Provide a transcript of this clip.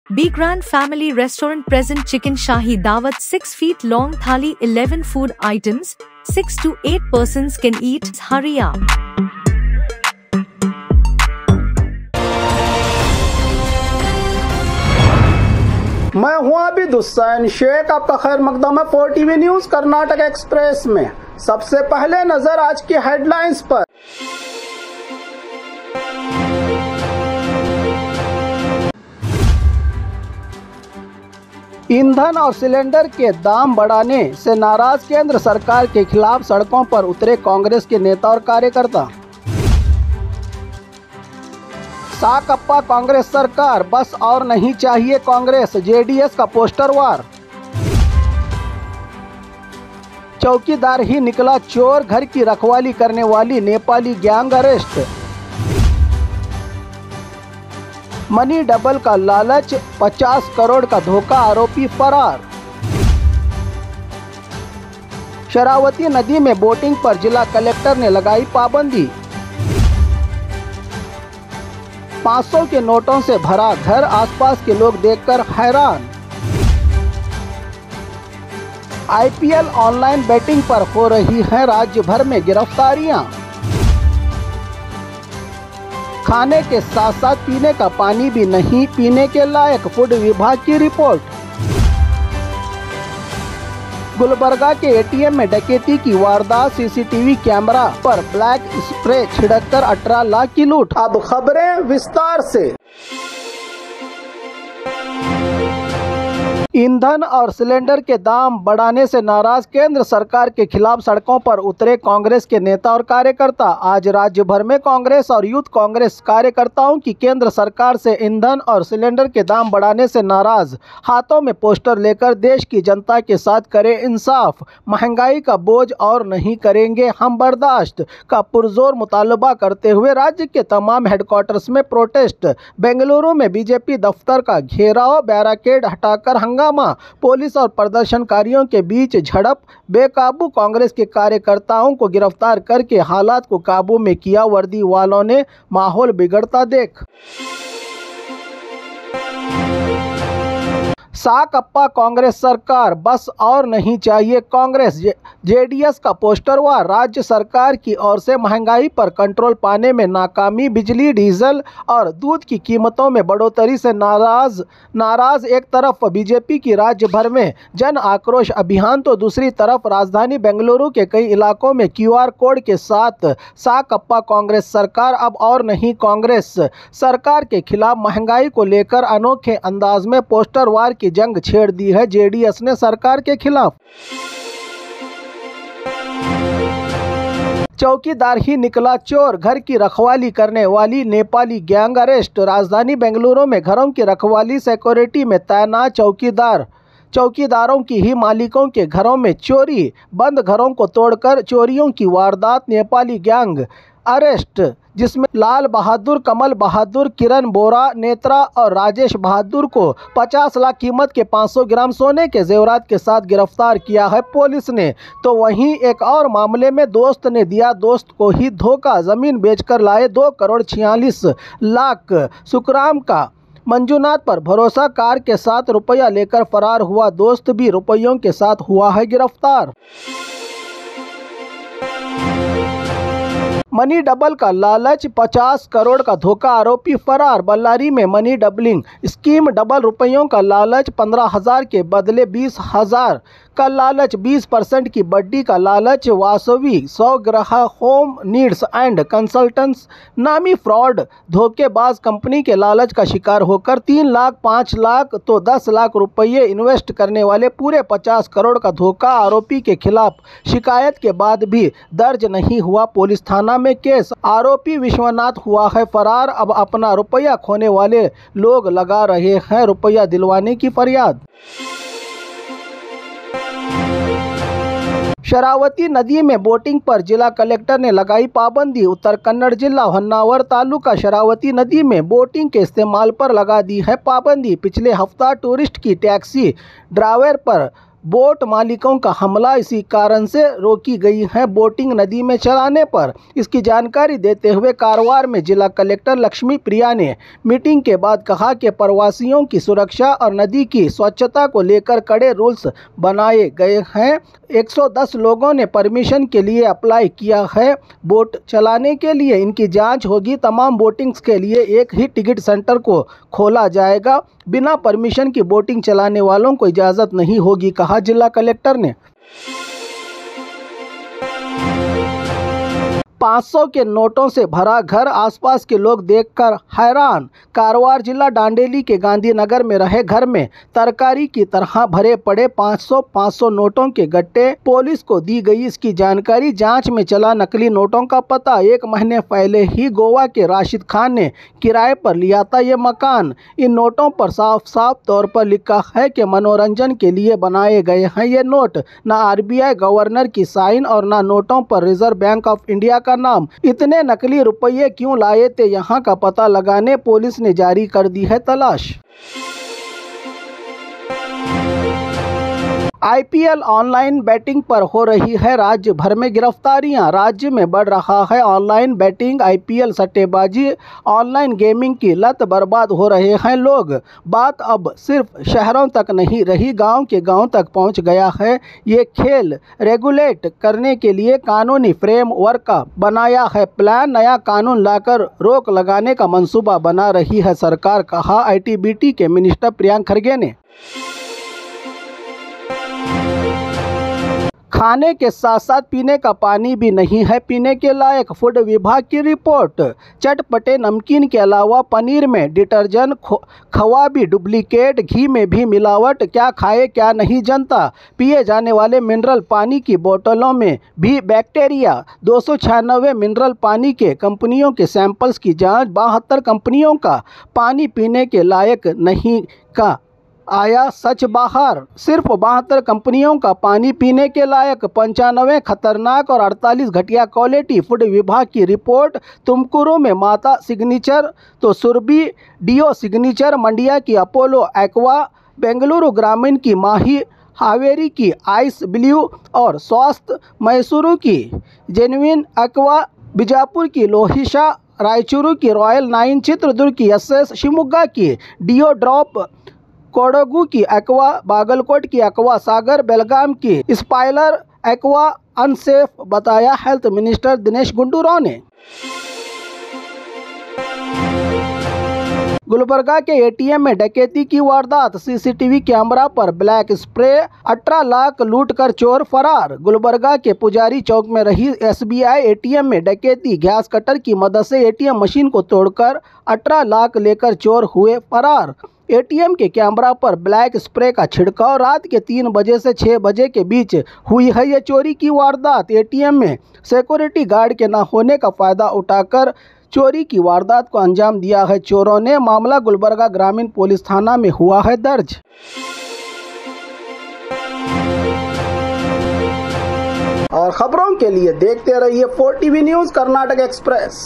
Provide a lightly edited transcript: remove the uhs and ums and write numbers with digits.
Be Grand Family Restaurant present chicken shahi dawat 6 feet long thali 11 food items, 6 to 8 persons can eat. Hurry up. मैं हूं आबिद हुसैन शेख, आपका खैर मकदम है 4TV news Karnataka express में। सबसे पहले नजर आज की हेडलाइंस पर। ईंधन और सिलेंडर के दाम बढ़ाने से नाराज केंद्र सरकार के खिलाफ सड़कों पर उतरे कांग्रेस के नेता और कार्यकर्ता। साकप्पा कांग्रेस सरकार, बस और नहीं चाहिए कांग्रेस, जेडीएस का पोस्टर वार। चौकीदार ही निकला चोर, घर की रखवाली करने वाली Nepali gang arrest. Money double का लालच, 50 करोड़ का धोखा, आरोपी फरार। शरावती नदी में बोटिंग पर जिला कलेक्टर ने लगाई पाबंदी। 500 के नोटों से भरा घर, आसपास के लोग देखकर हैरान। आईपीएल ऑनलाइन बैटिंग पर हो रही हैं राज्य भर में गिरफ्तारियां। खाने के साथ साथ पीने का पानी भी नहीं पीने के लायक, फूड विभाग की रिपोर्ट। गुलबर्गा के एटीएम में डकैती की वारदात, सीसीटीवी कैमरा पर ब्लैक स्प्रे छिड़ककर 18 लाख की लूट। अब खबरें विस्तार से। ईंधन और सिलेंडर के दाम बढ़ाने से नाराज केंद्र सरकार के खिलाफ सड़कों पर उतरे कांग्रेस के नेता और कार्यकर्ता। आज राज्य भर में कांग्रेस और यूथ कांग्रेस कार्यकर्ताओं की केंद्र सरकार से ईंधन और सिलेंडर के दाम बढ़ाने से नाराज, हाथों में पोस्टर लेकर देश की जनता के साथ करें इंसाफ, महंगाई का बोझ और नहीं करेंगे हम बर्दाश्त का पुरजोर मुतालबा करते हुए राज्य के तमाम हेडक्वार्टर्स में प्रोटेस्ट। बेंगलुरु में बीजेपी दफ्तर का घेराव, बैरिकेड हटाकर हंगामा, पुलिस और प्रदर्शनकारियों के बीच झड़प, बेकाबू कांग्रेस के कार्यकर्ताओं को गिरफ्तार करके हालात को काबू में किया। वर्दी वालों ने माहौल बिगड़ता देख साकप्पा कांग्रेस सरकार, बस और नहीं चाहिए कांग्रेस, जेडीएस का पोस्टर वार। राज्य सरकार की ओर से महंगाई पर कंट्रोल पाने में नाकामी, बिजली, डीजल और दूध की कीमतों में बढ़ोतरी से नाराज एक तरफ बीजेपी की राज्य भर में जन आक्रोश अभियान, तो दूसरी तरफ राजधानी बेंगलुरु के कई इलाकों में क्यूआर कोड के साथ साकप्पा कांग्रेस सरकार, अब और नहीं कांग्रेस सरकार के खिलाफ महंगाई को लेकर अनोखे अंदाज में पोस्टर वार की जंग छेड़ दी है जेडीएस ने सरकार के खिलाफ। चौकीदार ही निकला चोर, घर की रखवाली करने वाली नेपाली गैंग अरेस्ट। राजधानी बेंगलुरु में घरों की रखवाली सिक्योरिटी में तैनात चौकीदारों की ही मालिकों के घरों में चोरी, बंद घरों को तोड़कर चोरियों की वारदात, नेपाली गैंग अरेस्ट, जिसमें लाल बहादुर, कमल बहादुर, किरण बोरा, नेत्रा और राजेश बहादुर को 50 लाख कीमत के 500 ग्राम सोने के जेवरात के साथ गिरफ्तार किया है पुलिस ने। तो वहीं एक और मामले में दोस्त ने दिया दोस्त को ही धोखा, जमीन बेचकर लाए 2 करोड़ 46 लाख। सुखराम का मंजूनाथ पर भरोसा, कार के साथ रुपया लेकर फरार हुआ दोस्त भी रुपयों के साथ हुआ है गिरफ्तार। मनी डबल का लालच, 50 करोड़ का धोखा, आरोपी फरार। बल्लारी में मनी डबलिंग स्कीम, डबल रुपयों का लालच, 15,000 के बदले 20,000 का लालच, 20% की वड्डी का लालच। वासवी 100 ग्रह होम नीड्स एंड कंसल्टेंट्स नामी फ्रॉड धोखेबाज कंपनी के लालच का शिकार होकर 3 लाख, 5 लाख तो 10 लाख रुपये इन्वेस्ट करने वाले पूरे 50 करोड़ का धोखा। आरोपी के खिलाफ शिकायत के बाद भी दर्ज नहीं हुआ पुलिस थाना में केस। आरोपी विश्वनाथ हुआ है फरार। अब अपना रुपया खोने वाले लोग लगा रहे हैं रुपया दिलवाने की फरियाद। शरावती नदी में बोटिंग पर जिला कलेक्टर ने लगाई पाबंदी। उत्तर कन्नड़ जिला होन्नावर तालुका शरावती नदी में बोटिंग के इस्तेमाल पर लगा दी है पाबंदी। पिछले हफ्ता टूरिस्ट की टैक्सी ड्राइवर पर बोट मालिकों का हमला इसी कारण से रोकी गई है बोटिंग नदी में चलाने पर। इसकी जानकारी देते हुए कारवार में जिला कलेक्टर लक्ष्मी प्रिया ने मीटिंग के बाद कहा कि प्रवासियों की सुरक्षा और नदी की स्वच्छता को लेकर कड़े रूल्स बनाए गए हैं। 110 लोगों ने परमिशन के लिए अप्लाई किया है। बोट चलाने के लिए इनकी जांच होगी। तमाम बोटिंग्स के लिए एक ही टिकट सेंटर को खोला जाएगा। बिना परमिशन की बोटिंग चलाने वालों को इजाज़त नहीं होगी, कहा जिला कलेक्टर ने। 500 के नोटों से भरा घर, आसपास के लोग देखकर हैरान। कारवार जिला डांडेली के गांधीनगर में रहे घर में तरकारी की तरह भरे पड़े 500 नोटों के गट्टे पुलिस को दी गई इसकी जानकारी। जांच में चला नकली नोटों का पता। 1 महीने पहले ही गोवा के राशिद खान ने किराए पर लिया था ये मकान। इन नोटों पर साफ साफ तौर पर लिखा है कि मनोरंजन के लिए बनाए गए हैं ये नोट। न RBI गवर्नर की साइन और न नोटों पर रिजर्व बैंक ऑफ इंडिया का नाम। इतने नकली रुपये क्यों लाए थे, यहाँ का पता लगाने पुलिस ने जारी कर दी है तलाश। IPL ऑनलाइन बैटिंग पर हो रही है राज्य भर में गिरफ्तारियां। राज्य में बढ़ रहा है ऑनलाइन बैटिंग, IPL सट्टेबाजी, ऑनलाइन गेमिंग की लत, बर्बाद हो रहे हैं लोग। बात अब सिर्फ शहरों तक नहीं रही, गांव के गांव तक पहुंच गया है। ये खेल रेगुलेट करने के लिए कानूनी फ्रेमवर्क का बनाया है प्लान। नया कानून लाकर रोक लगाने का मंसूबा बना रही है सरकार, कहा IT-BT के मिनिस्टर प्रियंक खरगे ने। खाने के साथ साथ पीने का पानी भी नहीं है पीने के लायक, फूड विभाग की रिपोर्ट। चटपटे नमकीन के अलावा पनीर में डिटर्जेंट, खवा भी डुप्लीकेट, घी में भी मिलावट, क्या खाए क्या नहीं जनता। पिए जाने वाले मिनरल पानी की बोतलों में भी बैक्टीरिया। 296 मिनरल पानी के कंपनियों के सैंपल्स की जांच। 72 कंपनियों का पानी पीने के लायक नहीं का आया सच बाहर। सिर्फ 72 कंपनियों का पानी पीने के लायक, 95 खतरनाक और 48 घटिया क्वालिटी। फूड विभाग की रिपोर्ट। तुमकुरू में माता सिग्नेचर तो सुरभि डियो सिग्नेचर, मंडिया की अपोलो एक्वा, बेंगलुरु ग्रामीण की माही, हावेरी की आइस ब्लू और स्वास्थ्य, मैसूरू की जेन्युइन एक्वा, बीजापुर की लोहिशा, रायचूरू की रॉयल 9, चित्रदुर्ग की SS, शिवमोगा की डियो ड्रॉप, कोडगू की एक्वा, बागलकोट की एक्वा सागर, बेलगाम की स्पाइलर एक्वा अनसेफ बताया हेल्थ मिनिस्टर दिनेश गुंडूराव ने। गुलबर्गा के ATM में डकैती की वारदात, CCTV कैमरा पर ब्लैक स्प्रे, 18 लाख लूट कर चोर फरार। गुलबर्गा के पुजारी चौक में रही SBI ATM में डकैती, गैस कटर की मदद से ATM मशीन को तोड़कर 18 लाख लेकर चोर हुए फरार। ATM के कैमरा पर ब्लैक स्प्रे का छिड़काव। रात के 3 बजे से 6 बजे के बीच हुई है ये चोरी की वारदात। ATM में सिक्योरिटी गार्ड के न होने का फायदा उठाकर चोरी की वारदात को अंजाम दिया है चोरों ने। मामला गुलबर्गा ग्रामीण पुलिस थाना में हुआ है दर्ज। और खबरों के लिए देखते रहिए 4TV न्यूज़ कर्नाटक एक्सप्रेस।